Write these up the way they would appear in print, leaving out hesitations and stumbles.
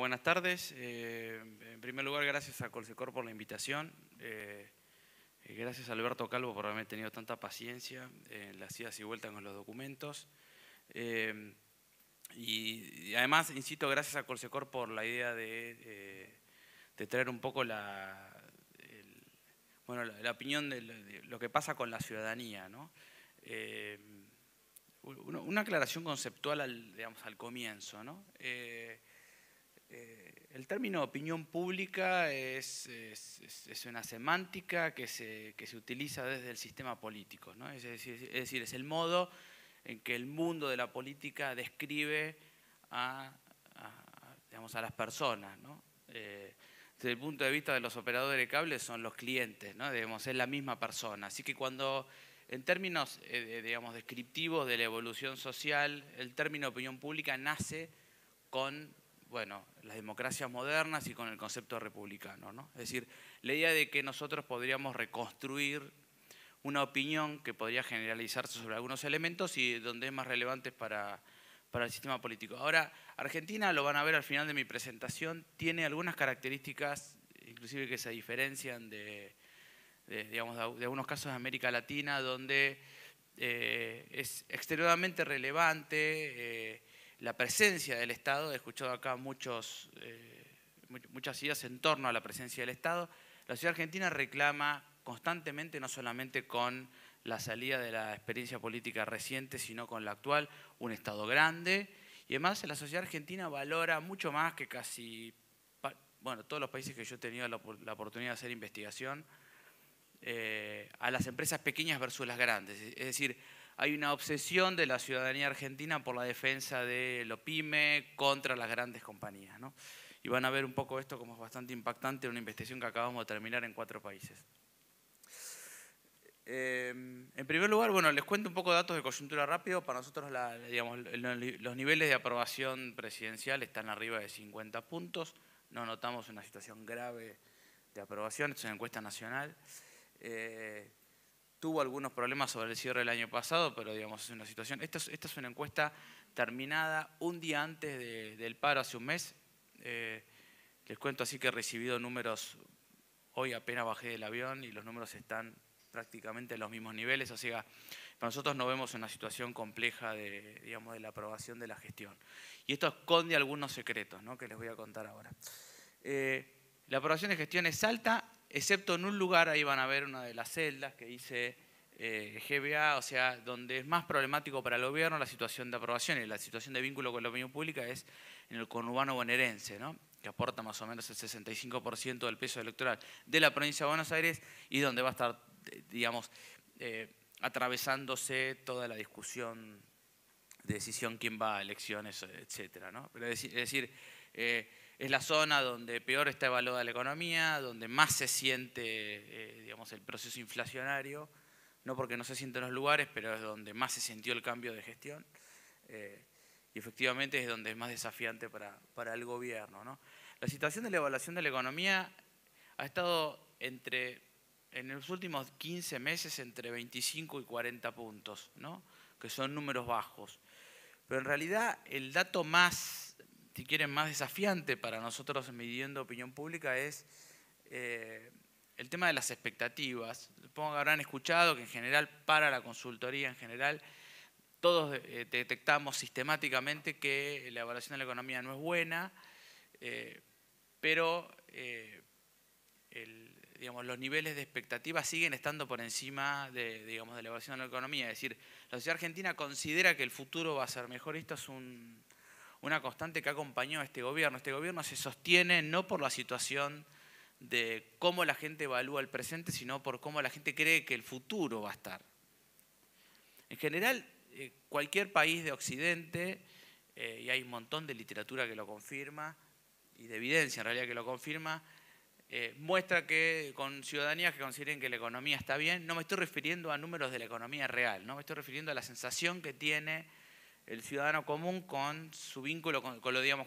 buenas tardes. En primer lugar, gracias a Colsecor por la invitación. Gracias a Alberto Calvo por haberme tenido tanta paciencia en las idas y vueltas con los documentos. Y además, insisto, gracias a Colsecor por la idea de traer un poco la opinión de lo que pasa con la ciudadanía, ¿no? Una aclaración conceptual al comienzo, ¿no? El término opinión pública es una semántica que se utiliza desde el sistema político, ¿no? Es decir, es el modo en que el mundo de la política describe a las personas, ¿no? Desde el punto de vista de los operadores de cable son los clientes, ¿no? Debemos ser la misma persona. Así que cuando, en términos descriptivos de la evolución social, el término opinión pública nace con las democracias modernas y con el concepto republicano, ¿no? Es decir, la idea de que nosotros podríamos reconstruir una opinión que podría generalizarse sobre algunos elementos y donde es más relevante para el sistema político. Ahora, Argentina, lo van a ver al final de mi presentación, tiene algunas características, inclusive que se diferencian de algunos casos de América Latina, donde es extremadamente relevante la presencia del Estado. He escuchado acá muchas ideas en torno a la presencia del Estado. La sociedad argentina reclama constantemente, no solamente con la salida de la experiencia política reciente, sino con la actual, un Estado grande. Y además la sociedad argentina valora mucho más que casi todos los países que yo he tenido la oportunidad de hacer investigación, a las empresas pequeñas versus las grandes. Es decir, hay una obsesión de la ciudadanía argentina por la defensa de lo pyme contra las grandes compañías, ¿no? Y van a ver un poco esto como es bastante impactante en una investigación que acabamos de terminar en 4 países. En primer lugar, les cuento un poco de datos de coyuntura rápido. Para nosotros los niveles de aprobación presidencial están arriba de 50 puntos. No notamos una situación grave de aprobación. Esto es una encuesta nacional. Tuvo algunos problemas sobre el cierre del año pasado, pero es una situación. Esta es una encuesta terminada un día antes del paro, hace un mes. Les cuento así que he recibido números, hoy apenas bajé del avión y los números están prácticamente en los mismos niveles. O sea, para nosotros no vemos una situación compleja de la aprobación de la gestión. Y esto esconde algunos secretos, ¿no?, que les voy a contar ahora. La aprobación de gestión es alta, excepto en un lugar, ahí van a ver una de las celdas que dice GBA, o sea, donde es más problemático para el gobierno la situación de aprobación y la situación de vínculo con la opinión pública es en el conurbano bonaerense, ¿no?, que aporta más o menos el 65% del peso electoral de la provincia de Buenos Aires y donde va a estar, atravesándose toda la discusión de decisión quién va a elecciones, etcétera, ¿no? Pero es decir, es la zona donde peor está evaluada la economía, donde más se siente el proceso inflacionario, no porque no se siente en los lugares, pero es donde más se sintió el cambio de gestión. Y efectivamente es donde es más desafiante para el gobierno, ¿no? La situación de la evaluación de la economía ha estado en los últimos 15 meses entre 25 y 40 puntos, ¿no?, que son números bajos. Pero en realidad el dato más, si quieren, más desafiante para nosotros midiendo opinión pública es el tema de las expectativas. Supongo que habrán escuchado que en general, para la consultoría en general, todos detectamos sistemáticamente que la evaluación de la economía no es buena, pero los niveles de expectativa siguen estando por encima de la evaluación de la economía. Es decir, la sociedad argentina considera que el futuro va a ser mejor. Esto es una constante que ha acompañado a este gobierno. Este gobierno se sostiene no por la situación de cómo la gente evalúa el presente, sino por cómo la gente cree que el futuro va a estar. En general, cualquier país de Occidente, y hay un montón de literatura que lo confirma, y de evidencia en realidad que lo confirma, muestra que con ciudadanías que consideren que la economía está bien, no me estoy refiriendo a números de la economía real, no me estoy refiriendo a la sensación que tiene el ciudadano común con su vínculo con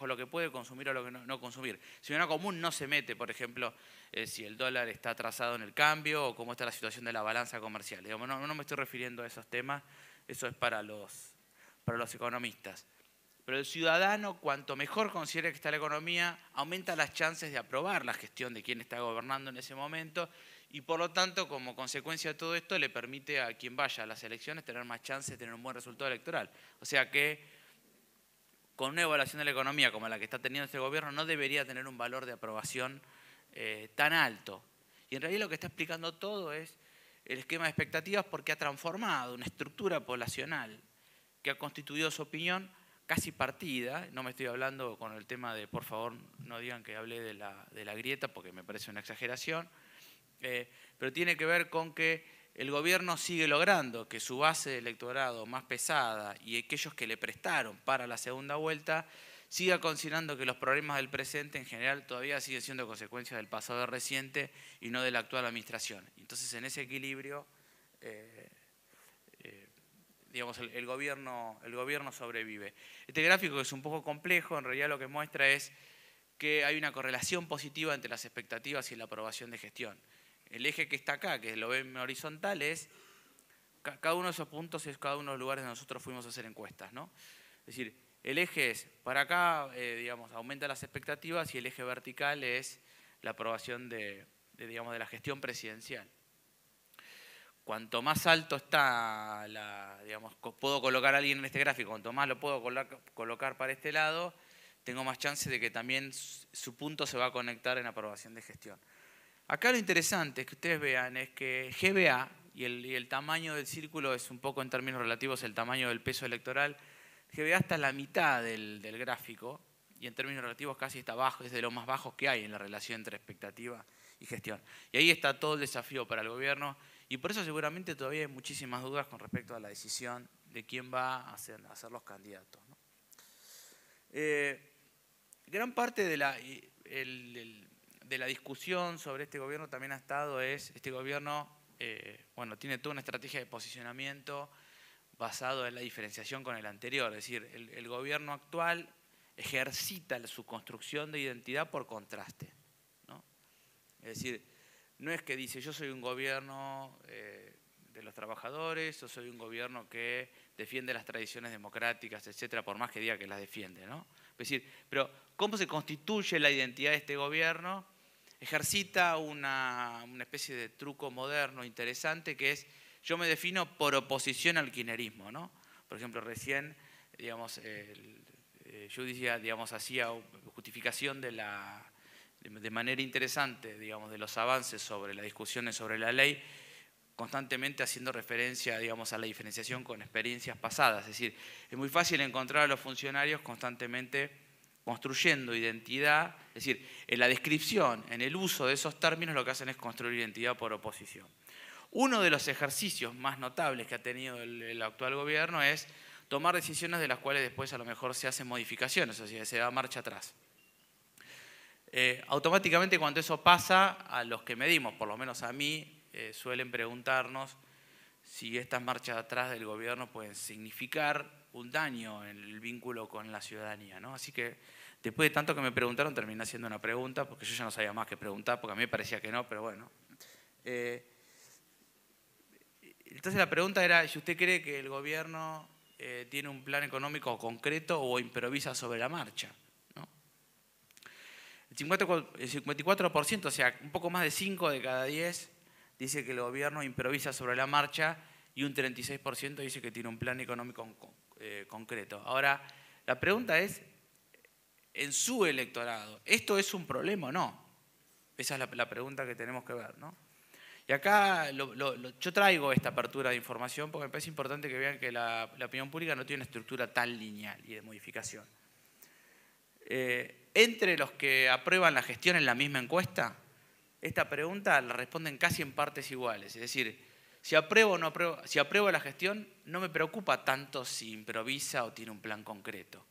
lo que puede consumir o lo que no consumir. El ciudadano común no se mete, por ejemplo, si el dólar está atrasado en el cambio o cómo está la situación de la balanza comercial. No me estoy refiriendo a esos temas, eso es para los economistas. Pero el ciudadano, cuanto mejor considere que está la economía, aumenta las chances de aprobar la gestión de quien está gobernando en ese momento y por lo tanto, como consecuencia de todo esto, le permite a quien vaya a las elecciones tener más chances de tener un buen resultado electoral. O sea que con una evaluación de la economía como la que está teniendo este gobierno no debería tener un valor de aprobación tan alto. Y en realidad lo que está explicando todo es el esquema de expectativas porque ha transformado una estructura poblacional que ha constituido su opinión casi partida. No me estoy hablando con el tema de, por favor, no digan que hablé de la grieta porque me parece una exageración, pero tiene que ver con que el gobierno sigue logrando que su base de electorado más pesada y aquellos que le prestaron para la segunda vuelta siga considerando que los problemas del presente en general todavía siguen siendo consecuencias del pasado reciente y no de la actual administración. Entonces, en ese equilibrio, digamos, el gobierno sobrevive. Este gráfico, que es un poco complejo, en realidad lo que muestra es que hay una correlación positiva entre las expectativas y la aprobación de gestión. El eje que está acá, que lo ven horizontal, es cada uno de esos puntos, es cada uno de los lugares donde nosotros fuimos a hacer encuestas, ¿no? Es decir, el eje es, para acá, digamos, aumenta las expectativas y el eje vertical es la aprobación digamos, de la gestión presidencial. Cuanto más alto está, digamos, puedo colocar a alguien en este gráfico, cuanto más lo puedo colocar para este lado, tengo más chance de que también su punto se va a conectar en aprobación de gestión. Acá lo interesante que ustedes vean es que GBA, y el tamaño del círculo es un poco en términos relativos el tamaño del peso electoral, GBA está en la mitad del gráfico y en términos relativos casi está bajo, es de los más bajos que hay en la relación entre expectativa y gestión. Y ahí está todo el desafío para el gobierno y por eso seguramente todavía hay muchísimas dudas con respecto a la decisión de quién va a ser los candidatos, ¿no? Gran parte de la discusión sobre este gobierno también ha estado este gobierno, bueno, tiene toda una estrategia de posicionamiento basado en la diferenciación con el anterior, es decir, el gobierno actual ejercita su construcción de identidad por contraste, ¿no? Es decir, no es que dice yo soy un gobierno de los trabajadores, yo soy un gobierno que defiende las tradiciones democráticas, etcétera, por más que diga que las defiende, ¿no? Es decir, pero ¿cómo se constituye la identidad de este gobierno? Ejercita una especie de truco moderno interesante que es yo me defino por oposición al kirchnerismo, ¿no? Por ejemplo, recién, digamos, yo decía, digamos, hacía justificación de manera interesante, digamos, de los avances sobre las discusiones sobre la ley, constantemente haciendo referencia, digamos, a la diferenciación con experiencias pasadas. Es decir, es muy fácil encontrar a los funcionarios constantemente construyendo identidad, es decir, en la descripción, en el uso de esos términos, lo que hacen es construir identidad por oposición. Uno de los ejercicios más notables que ha tenido el actual gobierno es tomar decisiones de las cuales después a lo mejor se hacen modificaciones, o sea, se da marcha atrás. Automáticamente cuando eso pasa, a los que medimos, por lo menos a mí, suelen preguntarnos si estas marchas atrás del gobierno pueden significar un daño en el vínculo con la ciudadanía, ¿no? Así que después de tanto que me preguntaron, terminé haciendo una pregunta, porque yo ya no sabía más que preguntar, porque a mí me parecía que no, pero bueno. Entonces la pregunta era si usted cree que el gobierno tiene un plan económico concreto o improvisa sobre la marcha, ¿no? El 54%, o sea, un poco más de 5 de cada 10, dice que el gobierno improvisa sobre la marcha y un 36% dice que tiene un plan económico concreto. Ahora, la pregunta es, en su electorado, ¿esto es un problema o no? Esa es la pregunta que tenemos que ver, ¿no? Y acá yo traigo esta apertura de información porque me parece importante que vean que la opinión pública no tiene una estructura tan lineal y de modificación. Entre los que aprueban la gestión en la misma encuesta, esta pregunta la responden casi en partes iguales. Es decir, si apruebo o no apruebo, si apruebo la gestión, no me preocupa tanto si improvisa o tiene un plan concreto.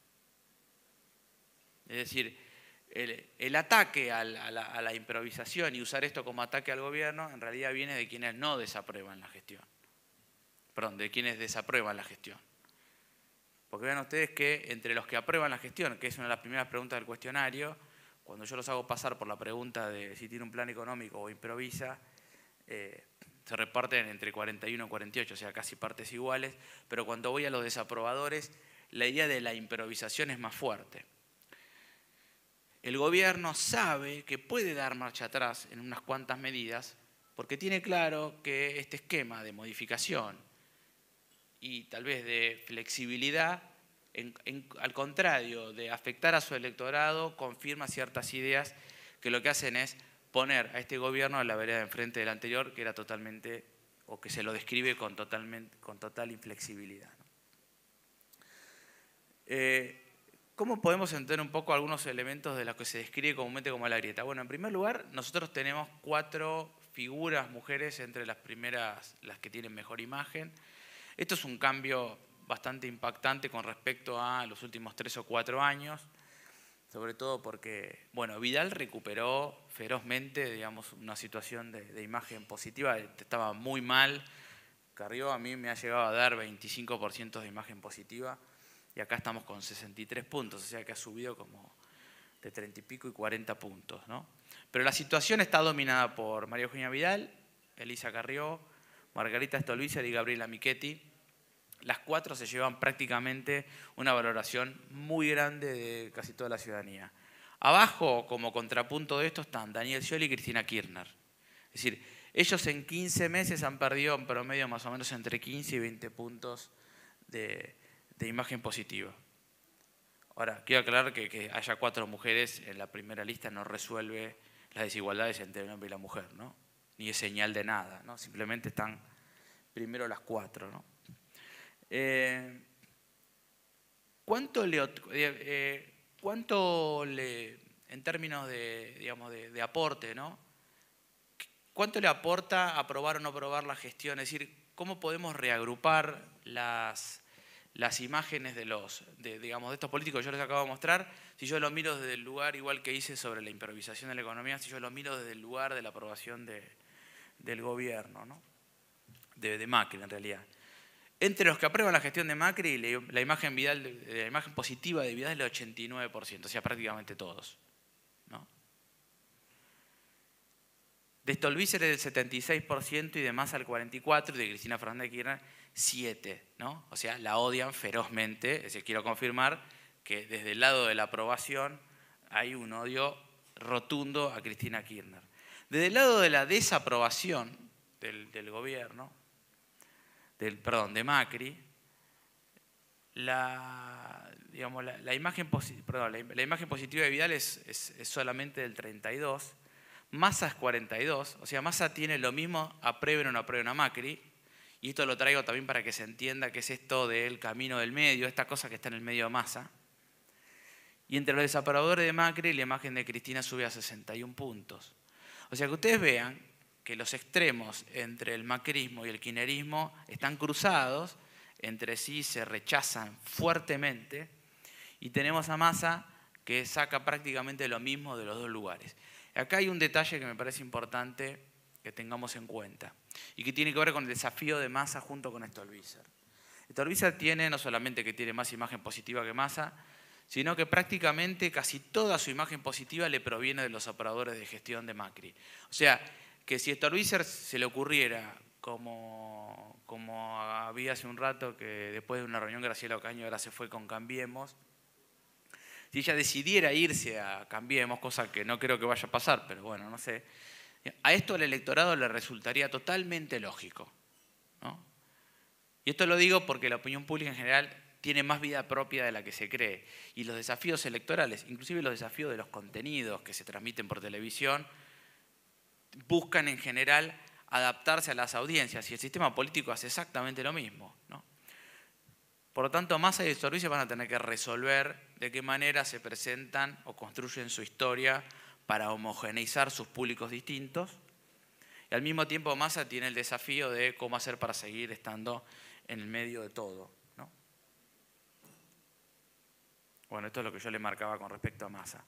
Es decir, el ataque a la improvisación y usar esto como ataque al gobierno en realidad viene de quienes no desaprueban la gestión. Perdón, de quienes desaprueban la gestión. Porque vean ustedes que entre los que aprueban la gestión, que es una de las primeras preguntas del cuestionario, cuando yo los hago pasar por la pregunta de si tiene un plan económico o improvisa, se reparten entre 41 y 48, o sea, casi partes iguales, pero cuando voy a los desaprobadores, la idea de la improvisación es más fuerte. El gobierno sabe que puede dar marcha atrás en unas cuantas medidas porque tiene claro que este esquema de modificación y tal vez de flexibilidad, al contrario de afectar a su electorado, confirma ciertas ideas que lo que hacen es poner a este gobierno a la vereda de enfrente del anterior, que era totalmente, o que se lo describe con total inflexibilidad. ¿Cómo podemos entender un poco algunos elementos de los que se describe comúnmente como la grieta? Bueno, en primer lugar, nosotros tenemos 4 figuras, mujeres, entre las primeras, las que tienen mejor imagen. Esto es un cambio bastante impactante con respecto a los últimos 3 o 4 años, sobre todo porque, bueno, Vidal recuperó ferozmente, digamos, una situación de imagen positiva, estaba muy mal. Carrió a mí me ha llegado a dar 25% de imagen positiva y acá estamos con 63 puntos, o sea que ha subido como de 30 y pico y 40 puntos, ¿no? Pero la situación está dominada por María Eugenia Vidal, Elisa Carrió, Margarita Stolbizer y Gabriela Michetti. Las 4 se llevan prácticamente una valoración muy grande de casi toda la ciudadanía. Abajo, como contrapunto de esto, están Daniel Scioli y Cristina Kirchner. Es decir, ellos en 15 meses han perdido en promedio más o menos entre 15 y 20 puntos de imagen positiva. Ahora, quiero aclarar que haya 4 mujeres en la primera lista no resuelve las desigualdades entre el hombre y la mujer, ¿no? Ni es señal de nada, ¿no? Simplemente están primero las 4, ¿no? ¿Cuánto le, en términos de, digamos, de aporte, ¿no? ¿Cuánto le aporta aprobar o no aprobar la gestión? Es decir, ¿cómo podemos reagrupar las imágenes digamos, de estos políticos que yo les acabo de mostrar? Si yo lo miro desde el lugar, igual que hice sobre la improvisación de la economía, si yo lo miro desde el lugar de la aprobación del gobierno, ¿no? De Macri, en realidad. Entre los que aprueban la gestión de Macri, la imagen positiva de Vidal es del 89%, o sea, prácticamente todos, ¿no? De Stolbizer es del 76% y de Massa el 44%, y de Cristina Fernández de Kirchner 7%, ¿no? O sea, la odian ferozmente. Es decir, quiero confirmar que desde el lado de la aprobación hay un odio rotundo a Cristina Kirchner. Desde el lado de la desaprobación del gobierno, de Macri, la imagen positiva de Vidal es solamente del 32%, Massa es 42%, o sea, Massa tiene lo mismo, aprueben o no aprueben a Macri, y esto lo traigo también para que se entienda qué es esto del camino del medio, esta cosa que está en el medio de Massa. Y entre los desaprobadores de Macri, la imagen de Cristina sube a 61 puntos. O sea, que ustedes vean que los extremos entre el macrismo y el kirchnerismo están cruzados, entre sí se rechazan fuertemente, y tenemos a Massa que saca prácticamente lo mismo de los dos lugares. Acá hay un detalle que me parece importante que tengamos en cuenta y que tiene que ver con el desafío de Massa junto con Stolbizer. Stolbizer tiene, no solamente que tiene más imagen positiva que Massa, sino que prácticamente casi toda su imagen positiva le proviene de los operadores de gestión de Macri. O sea, que si a Stolbizer se le ocurriera, como había hace un rato, que después de una reunión Graciela Ocaña ahora se fue con Cambiemos, si ella decidiera irse a Cambiemos, cosa que no creo que vaya a pasar, pero bueno, no sé, a esto al electorado le resultaría totalmente lógico, ¿no? Y esto lo digo porque la opinión pública en general tiene más vida propia de la que se cree. Y los desafíos electorales, inclusive los desafíos de los contenidos que se transmiten por televisión, buscan en general adaptarse a las audiencias, y el sistema político hace exactamente lo mismo, ¿no? Por lo tanto, Massa y Stolbizer van a tener que resolver de qué manera se presentan o construyen su historia para homogeneizar sus públicos distintos. Y al mismo tiempo Massa tiene el desafío de cómo hacer para seguir estando en el medio de todo, ¿no? Bueno, esto es lo que yo le marcaba con respecto a Massa.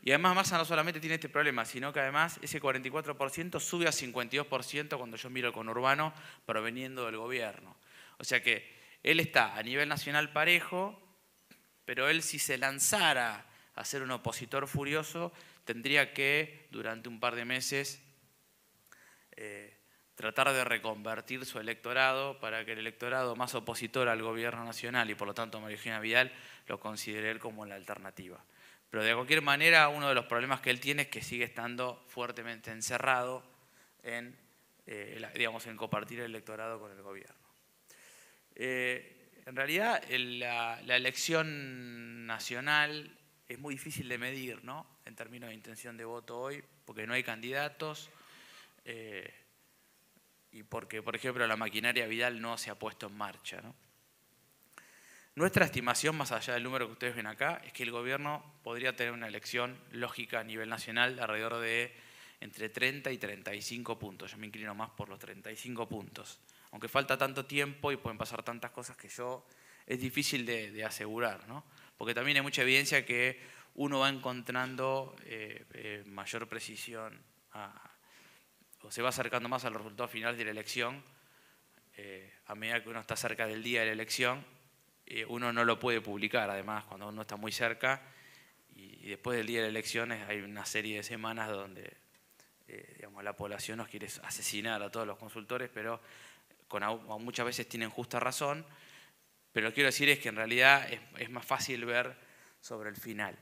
Y además Massa no solamente tiene este problema, sino que además ese 44% sube a 52% cuando yo miro el conurbano proveniendo del gobierno. O sea que él está a nivel nacional parejo, pero él, si se lanzara a ser un opositor furioso, tendría que, durante un par de meses, tratar de reconvertir su electorado para que el electorado más opositor al gobierno nacional y por lo tanto a María Eugenia Vidal lo considere él como la alternativa. Pero de cualquier manera, uno de los problemas que él tiene es que sigue estando fuertemente encerrado en, digamos, en compartir el electorado con el gobierno. En realidad, la elección nacional es muy difícil de medir, ¿no? En términos de intención de voto hoy, porque no hay candidatos y porque, por ejemplo, la maquinaria Vidal no se ha puesto en marcha, ¿no? Nuestra estimación, más allá del número que ustedes ven acá, es que el gobierno podría tener una elección lógica a nivel nacional de alrededor de entre 30 y 35 puntos. Yo me inclino más por los 35 puntos. Aunque falta tanto tiempo y pueden pasar tantas cosas que es difícil de asegurar, ¿no? Porque también hay mucha evidencia que uno va encontrando mayor precisión o se va acercando más al resultado final de la elección a medida que uno está cerca del día de la elección. Uno no lo puede publicar, además, cuando uno está muy cerca y después del día de las elecciones hay una serie de semanas donde digamos, la población nos quiere asesinar a todos los consultores, pero muchas veces tienen justa razón, pero lo que quiero decir es que en realidad es más fácil ver sobre el final.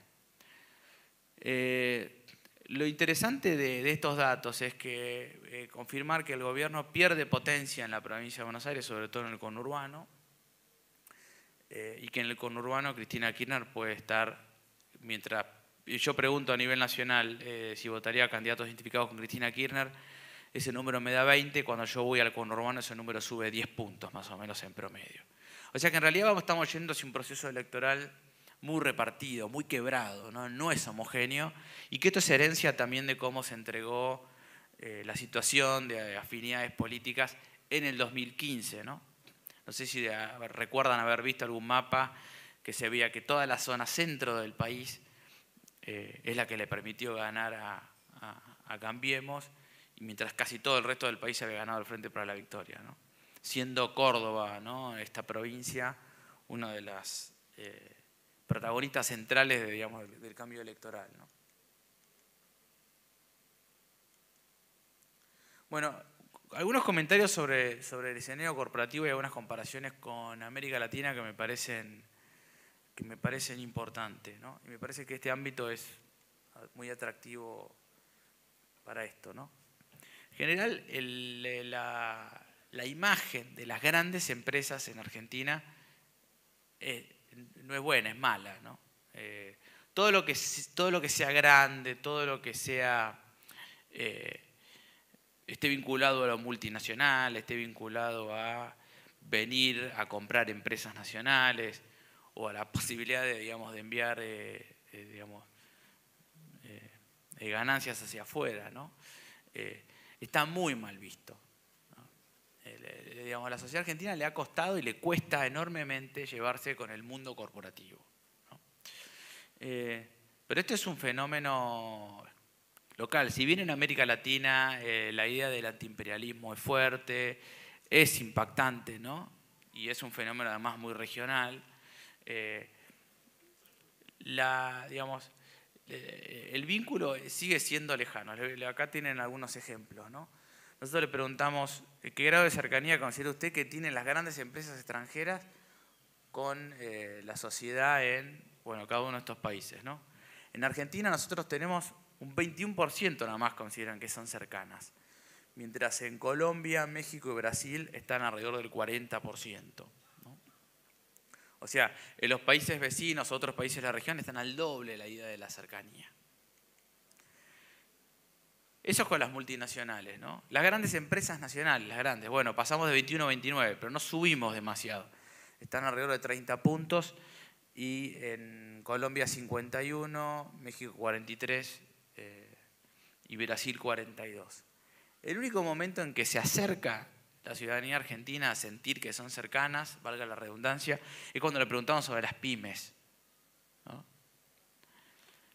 Lo interesante de estos datos es que confirmar que el gobierno pierde potencia en la provincia de Buenos Aires, sobre todo en el conurbano, y que en el conurbano Cristina Kirchner puede estar, mientras yo pregunto a nivel nacional si votaría a candidatos identificados con Cristina Kirchner, ese número me da 20, cuando yo voy al conurbano ese número sube 10 puntos más o menos en promedio. O sea que en realidad estamos yendo hacia un proceso electoral muy repartido, muy quebrado, no es homogéneo, y que esto es herencia también de cómo se entregó la situación de afinidades políticas en el 2015, ¿no? No sé si recuerdan haber visto algún mapa que se veía que toda la zona centro del país es la que le permitió ganar a Cambiemos, y mientras casi todo el resto del país había ganado el Frente para la Victoria, ¿no? Siendo Córdoba, ¿no?, esta provincia, una de las protagonistas centrales digamos, del cambio electoral, ¿no? Bueno, algunos comentarios sobre el escenario corporativo y algunas comparaciones con América Latina que me parecen importantes, ¿no? Y me parece que este ámbito es muy atractivo para esto, ¿no? En general, la imagen de las grandes empresas en Argentina no es buena, es mala, ¿no? Todo lo que sea grande, todo lo que sea esté vinculado a lo multinacional, esté vinculado a venir a comprar empresas nacionales o a la posibilidad de, digamos, de enviar ganancias hacia afuera, ¿no? Está muy mal visto, ¿no? Digamos, a la sociedad argentina le ha costado y le cuesta enormemente llevarse con el mundo corporativo, ¿no? Pero esto es un fenómeno local. Si bien en América Latina la idea del antiimperialismo es fuerte, es impactante, ¿no? Y es un fenómeno además muy regional, digamos, el vínculo sigue siendo lejano. Acá tienen algunos ejemplos, ¿no? Nosotros le preguntamos qué grado de cercanía considera usted que tienen las grandes empresas extranjeras con la sociedad en, bueno, cada uno de estos países, ¿no? En Argentina nosotros tenemos un 21% nada más consideran que son cercanas, mientras en Colombia, México y Brasil están alrededor del 40%. ¿No? O sea, en los países vecinos, otros países de la región están al doble la idea de la cercanía. Eso es con las multinacionales, ¿no? Las grandes empresas nacionales, las grandes, bueno, pasamos de 21 a 29, pero no subimos demasiado. Están alrededor de 30 puntos y en Colombia 51, México 43 y Brasil 42. El único momento en que se acerca la ciudadanía argentina a sentir que son cercanas, valga la redundancia, es cuando le preguntamos sobre las pymes, ¿no?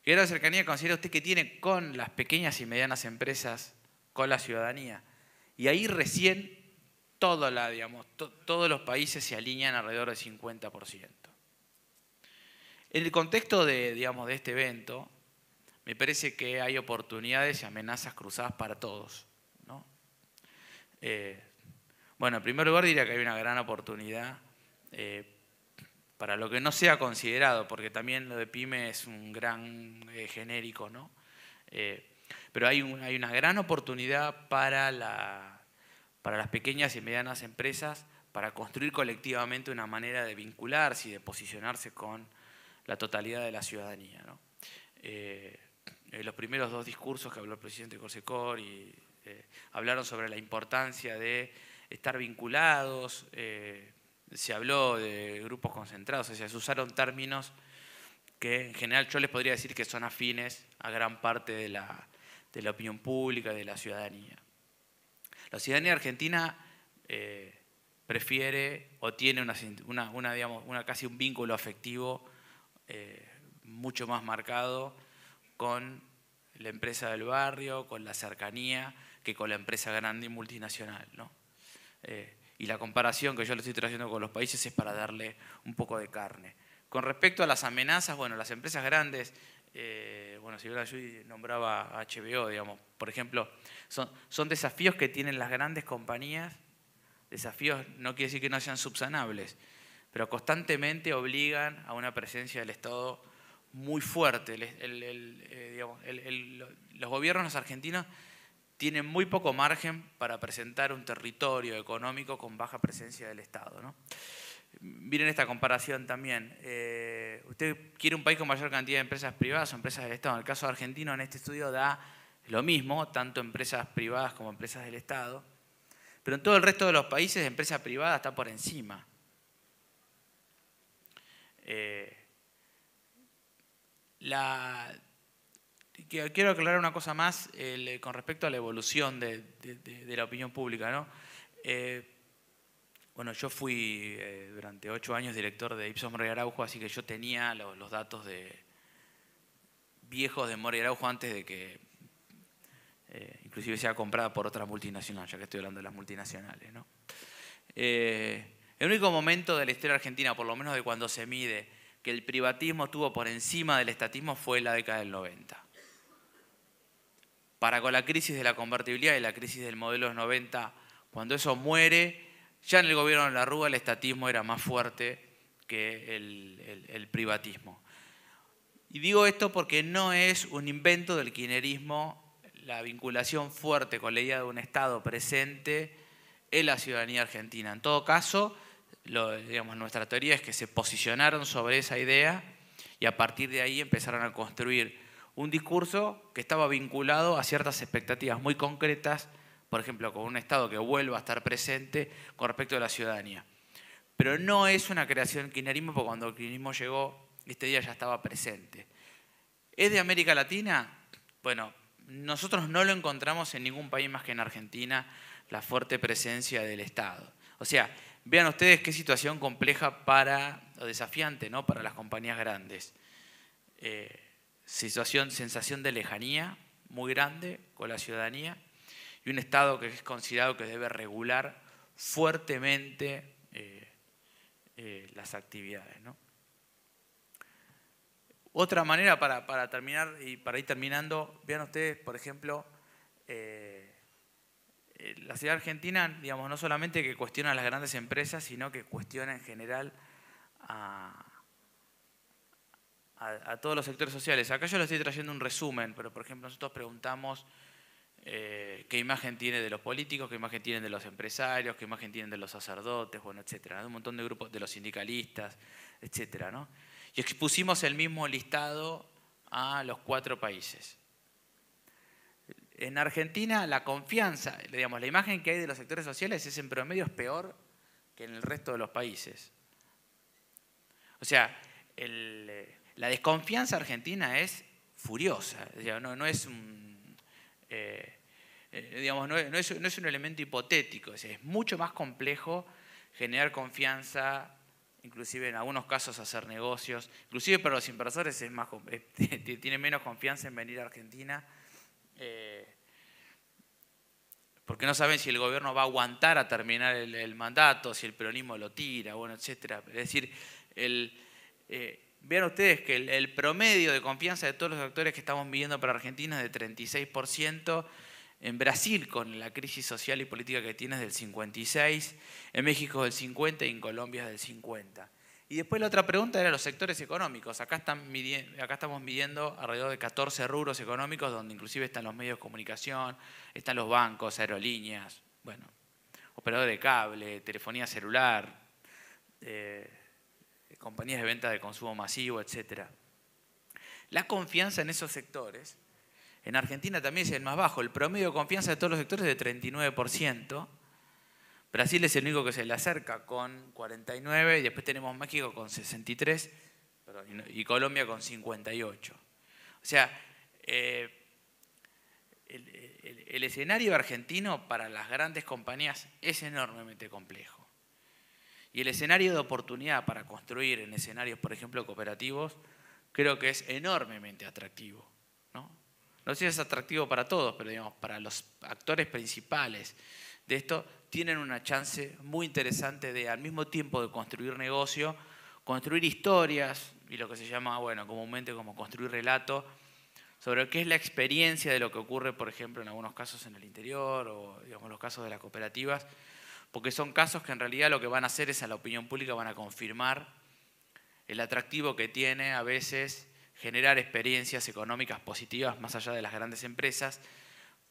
¿Qué grado de cercanía considera usted que tiene con las pequeñas y medianas empresas, con la ciudadanía? Y ahí recién todos los países se alinean alrededor del 50%. En el contexto de este evento, me parece que hay oportunidades y amenazas cruzadas para todos, ¿no? Bueno, en primer lugar diría que hay una gran oportunidad para lo que no sea considerado, porque también lo de pyme es un gran genérico, ¿no? Pero hay una gran oportunidad para las pequeñas y medianas empresas para construir colectivamente una manera de vincularse y de posicionarse con la totalidad de la ciudadanía, ¿no? Los primeros dos discursos que habló el presidente Corsecor hablaron sobre la importancia de estar vinculados, se habló de grupos concentrados, o sea, se usaron términos que en general yo les podría decir que son afines a gran parte de la opinión pública, de la ciudadanía. La ciudadanía argentina prefiere o tiene casi un vínculo afectivo mucho más marcado con la empresa del barrio, con la cercanía, que con la empresa grande y multinacional, ¿no? Y la comparación que yo le estoy trayendo con los países es para darle un poco de carne. Con respecto a las amenazas, bueno, las empresas grandes, bueno, señora Judy nombraba a HBO, digamos, por ejemplo, son desafíos que tienen las grandes compañías, desafíos no quiere decir que no sean subsanables, pero constantemente obligan a una presencia del Estado muy fuerte. Los gobiernos argentinos tienen muy poco margen para presentar un territorio económico con baja presencia del Estado, ¿no? Miren esta comparación también. Usted quiere un país con mayor cantidad de empresas privadas o empresas del Estado. En el caso argentino, en este estudio da lo mismo, tanto empresas privadas como empresas del Estado. Pero en todo el resto de los países, la empresa privada está por encima. Quiero aclarar una cosa más con respecto a la evolución de la opinión pública, ¿no? Bueno, yo fui durante 8 años director de Ipsos Mora y Araujo, así que yo tenía los datos viejos de Mora y Araujo antes de que inclusive sea comprada por otra multinacional, ya que estoy hablando de las multinacionales, ¿no? El único momento de la historia argentina, por lo menos de cuando se mide, que el privatismo estuvo por encima del estatismo fue la década del 90. Para con la crisis de la convertibilidad y la crisis del modelo de los 90, cuando eso muere, ya en el gobierno de la Rúa el estatismo era más fuerte que el privatismo. Y digo esto porque no es un invento del kirchnerismo la vinculación fuerte con la idea de un Estado presente en la ciudadanía argentina. En todo caso, nuestra teoría es que se posicionaron sobre esa idea y a partir de ahí empezaron a construir un discurso que estaba vinculado a ciertas expectativas muy concretas, por ejemplo, con un Estado que vuelva a estar presente con respecto a la ciudadanía. Pero no es una creación del kirchnerismo, porque cuando el kirchnerismo llegó, este día ya estaba presente. ¿Es de América Latina? Bueno, nosotros no lo encontramos en ningún país más que en Argentina, la fuerte presencia del Estado. O sea, vean ustedes qué situación compleja o desafiante, ¿no?, para las compañías grandes. Sensación de lejanía muy grande con la ciudadanía y un Estado que es considerado que debe regular fuertemente las actividades, ¿no? Otra manera para terminar y para ir terminando, vean ustedes, por ejemplo, la sociedad argentina, digamos, no solamente que cuestiona a las grandes empresas, sino que cuestiona en general a todos los sectores sociales. Acá yo les estoy trayendo un resumen, pero por ejemplo nosotros preguntamos qué imagen tiene de los políticos, qué imagen tienen de los empresarios, qué imagen tienen de los sacerdotes, bueno, etcétera, de un montón de grupos, de los sindicalistas, etcétera, ¿no? Y expusimos el mismo listado a los 4 países. En Argentina la confianza, digamos, la imagen que hay de los sectores sociales es en promedio peor que en el resto de los países. O sea, la desconfianza argentina es furiosa, no es un, digamos, no es un elemento hipotético, o sea, es mucho más complejo generar confianza, inclusive en algunos casos hacer negocios, inclusive para los inversores tienen menos confianza en venir a Argentina, porque no saben si el gobierno va a aguantar a terminar el mandato, si el peronismo lo tira, bueno, etcétera. Es decir, vean ustedes que el promedio de confianza de todos los actores que estamos midiendo para Argentina es de 36%, En Brasil, con la crisis social y política que tiene, es del 56, en México es del 50 y en Colombia es del 50. Y después la otra pregunta era los sectores económicos. Acá estamos midiendo alrededor de 14 rubros económicos, donde inclusive están los medios de comunicación, están los bancos, aerolíneas, bueno, operadores de cable, telefonía celular, compañías de venta de consumo masivo, etc. La confianza en esos sectores, en Argentina también es el más bajo. El promedio de confianza de todos los sectores es de 39%. Brasil es el único que se le acerca con 49%, y después tenemos México con 63%, y Colombia con 58%. O sea, el escenario argentino para las grandes compañías es enormemente complejo. Y el escenario de oportunidad para construir en escenarios, por ejemplo, cooperativos, creo que es enormemente atractivo, ¿no? No sé si es atractivo para todos, pero digamos, para los actores principales de esto, tienen una chance muy interesante de, al mismo tiempo de construir negocio, construir historias, y lo que se llama, bueno, comúnmente como construir relato, sobre qué es la experiencia de lo que ocurre, por ejemplo, en algunos casos en el interior, o digamos los casos de las cooperativas, porque son casos que en realidad lo que van a hacer es a la opinión pública van a confirmar el atractivo que tiene a veces generar experiencias económicas positivas más allá de las grandes empresas,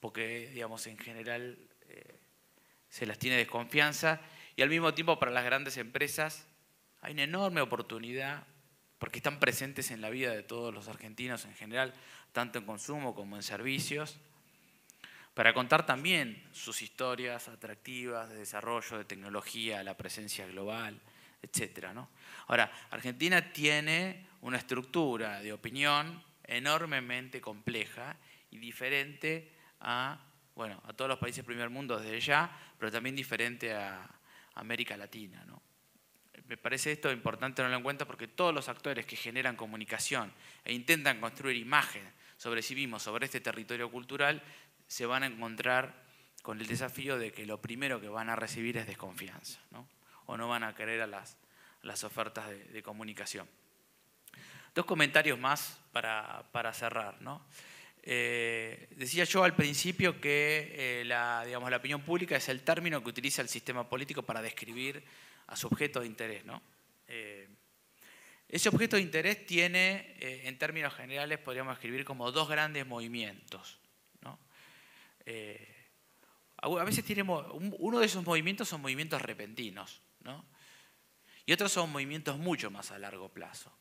porque digamos en general se las tiene desconfianza, y al mismo tiempo para las grandes empresas hay una enorme oportunidad porque están presentes en la vida de todos los argentinos en general, tanto en consumo como en servicios, para contar también sus historias atractivas de desarrollo, de tecnología, la presencia global, etc., ¿no? Ahora, Argentina tiene una estructura de opinión enormemente compleja y diferente a, bueno, a todos los países del primer mundo desde ya, pero también diferente a América Latina, ¿no? Me parece esto importante tenerlo en cuenta porque todos los actores que generan comunicación e intentan construir imagen sobre sí mismos, sobre este territorio cultural, se van a encontrar con el desafío de que lo primero que van a recibir es desconfianza, ¿no? O no van a querer a las ofertas de comunicación. Dos comentarios más para cerrar, ¿no? Decía yo al principio que la opinión pública es el término que utiliza el sistema político para describir a su objeto de interés, ¿no? Ese objeto de interés tiene, en términos generales, podríamos escribir como dos grandes movimientos, ¿no? A veces uno de esos movimientos son movimientos repentinos, ¿no? Y otros son movimientos mucho más a largo plazo.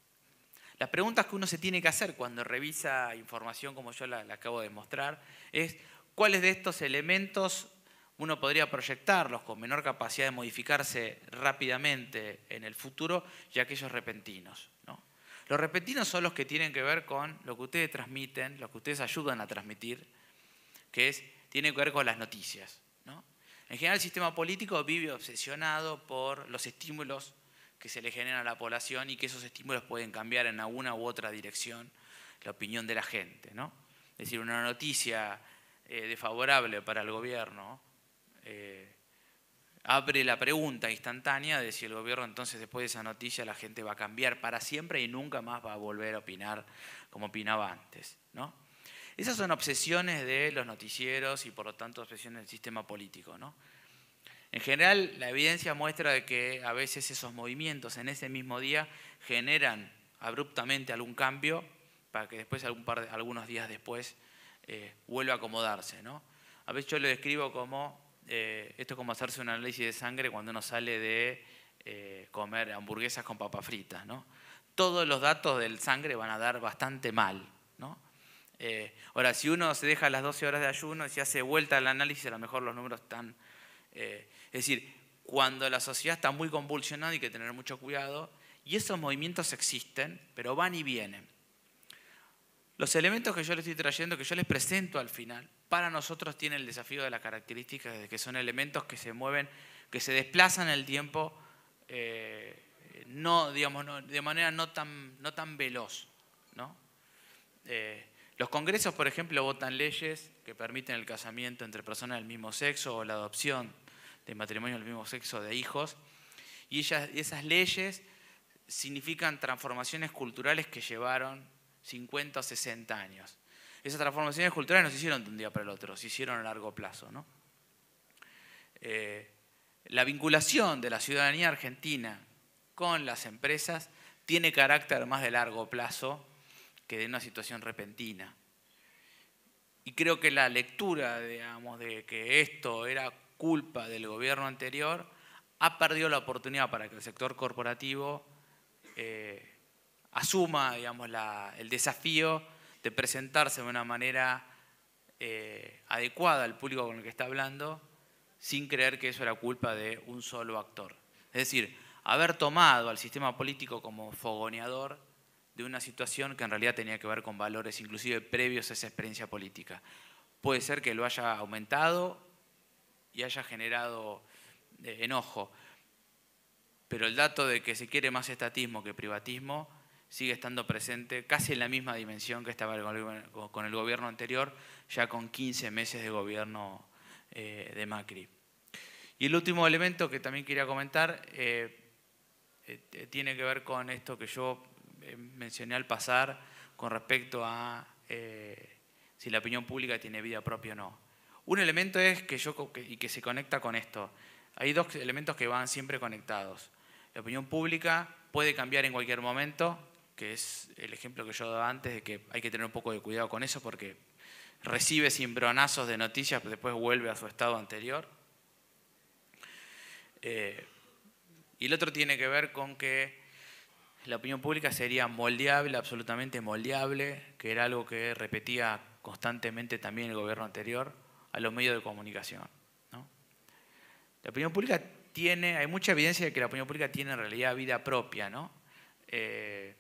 Las preguntas que uno se tiene que hacer cuando revisa información como yo la acabo de mostrar es cuáles de estos elementos uno podría proyectarlos con menor capacidad de modificarse rápidamente en el futuro y aquellos repentinos, ¿no? Los repentinos son los que tienen que ver con lo que ustedes transmiten, lo que ustedes ayudan a transmitir, que tiene que ver con las noticias, ¿no? En general el sistema político vive obsesionado por los estímulos que se le generan a la población y que esos estímulos pueden cambiar en alguna u otra dirección la opinión de la gente, ¿no? Es decir, una noticia desfavorable para el gobierno abre la pregunta instantánea de si el gobierno entonces después de esa noticia la gente va a cambiar para siempre y nunca más va a volver a opinar como opinaba antes, ¿no? Esas son obsesiones de los noticieros y por lo tanto obsesiones del sistema político, ¿no? En general, la evidencia muestra de que a veces esos movimientos en ese mismo día generan abruptamente algún cambio para que después, algunos días después, vuelva a acomodarse, ¿no? A veces yo lo describo como, esto es como hacerse un análisis de sangre cuando uno sale de comer hamburguesas con papas fritas, ¿no? Todos los datos del sangre van a dar bastante mal, ¿no? Ahora, si uno se deja las 12 horas de ayuno y se hace vuelta al análisis, a lo mejor los números están... es decir, cuando la sociedad está muy convulsionada hay que tener mucho cuidado y esos movimientos existen, pero van y vienen. Los elementos que yo les estoy trayendo, que yo les presento al final, para nosotros tienen el desafío de las características de que son elementos que se mueven, que se desplazan en el tiempo, de manera no tan veloz, ¿no? Los congresos, por ejemplo, votan leyes que permiten el casamiento entre personas del mismo sexo o la adopción de matrimonio del mismo sexo de hijos, y esas leyes significan transformaciones culturales que llevaron 50 o 60 años. Esas transformaciones culturales no se hicieron de un día para el otro, se hicieron a largo plazo, ¿no? La vinculación de la ciudadanía argentina con las empresas tiene carácter más de largo plazo que de una situación repentina. Y creo que la lectura, digamos, de que esto era culpa del gobierno anterior ha perdido la oportunidad para que el sector corporativo asuma, digamos, el desafío de presentarse de una manera adecuada al público con el que está hablando, sin creer que eso era culpa de un solo actor. Es decir, haber tomado al sistema político como fogoneador de una situación que en realidad tenía que ver con valores inclusive previos a esa experiencia política. Puede ser que lo haya aumentado y haya generado enojo, pero el dato de que se quiere más estatismo que privatismo sigue estando presente casi en la misma dimensión que estaba con el gobierno anterior, ya con 15 meses de gobierno de Macri. Y el último elemento que también quería comentar tiene que ver con esto que yo mencioné al pasar con respecto a si la opinión pública tiene vida propia o no. Un elemento es y que se conecta con esto. Hay dos elementos que van siempre conectados. La opinión pública puede cambiar en cualquier momento, que es el ejemplo que yo daba antes de que hay que tener un poco de cuidado con eso porque recibe cimbronazos de noticias, pero después vuelve a su estado anterior. Y el otro tiene que ver con que la opinión pública sería moldeable, absolutamente moldeable, que era algo que repetía constantemente también el gobierno anterior a los medios de comunicación, ¿no? La opinión pública hay mucha evidencia de que la opinión pública tiene en realidad vida propia, ¿no? En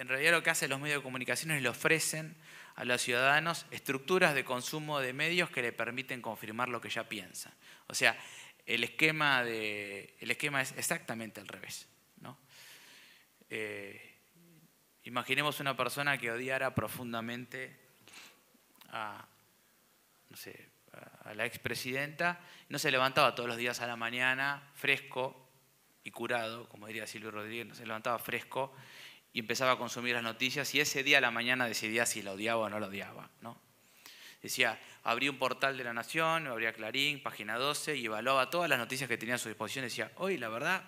realidad lo que hacen los medios de comunicación es le ofrecen a los ciudadanos estructuras de consumo de medios que le permiten confirmar lo que ya piensan. O sea, el esquema es exactamente al revés, ¿no? Imaginemos una persona que odiara profundamente a la expresidenta, no se levantaba todos los días a la mañana fresco y curado, como diría Silvio Rodríguez, no se levantaba fresco y empezaba a consumir las noticias y ese día a la mañana decidía si la odiaba o no la odiaba, ¿no? Decía, abría un portal de La Nación, abría Clarín, Página 12 y evaluaba todas las noticias que tenía a su disposición. Decía, hoy la verdad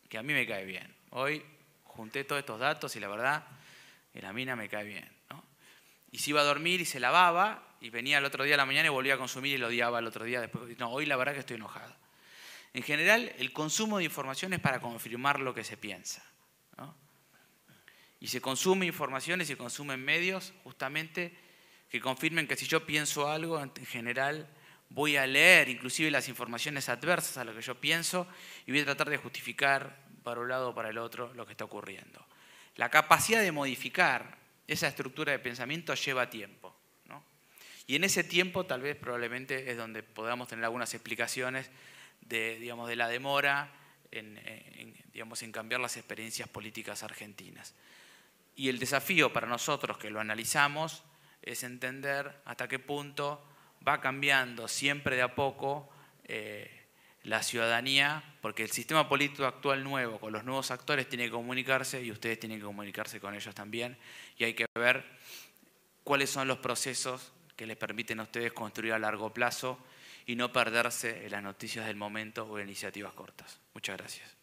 que a mí me cae bien. Hoy junté todos estos datos y la verdad que la mina me cae bien, ¿no? Y se iba a dormir y se lavaba y venía el otro día a la mañana y volvía a consumir y lo odiaba el otro día. Después, no, hoy la verdad que estoy enojado. En general, el consumo de información es para confirmar lo que se piensa, ¿no? Y se consume información y se consumen medios justamente que confirmen que si yo pienso algo, en general voy a leer inclusive las informaciones adversas a lo que yo pienso y voy a tratar de justificar para un lado o para el otro lo que está ocurriendo. La capacidad de modificar esa estructura de pensamiento lleva tiempo, ¿no? Y en ese tiempo tal vez probablemente es donde podamos tener algunas explicaciones de la demora en cambiar las experiencias políticas argentinas. Y el desafío para nosotros que lo analizamos es entender hasta qué punto va cambiando siempre de a poco la ciudadanía, porque el sistema político actual nuevo, con los nuevos actores, tiene que comunicarse y ustedes tienen que comunicarse con ellos también. Y hay que ver cuáles son los procesos que les permiten a ustedes construir a largo plazo y no perderse en las noticias del momento o en iniciativas cortas. Muchas gracias.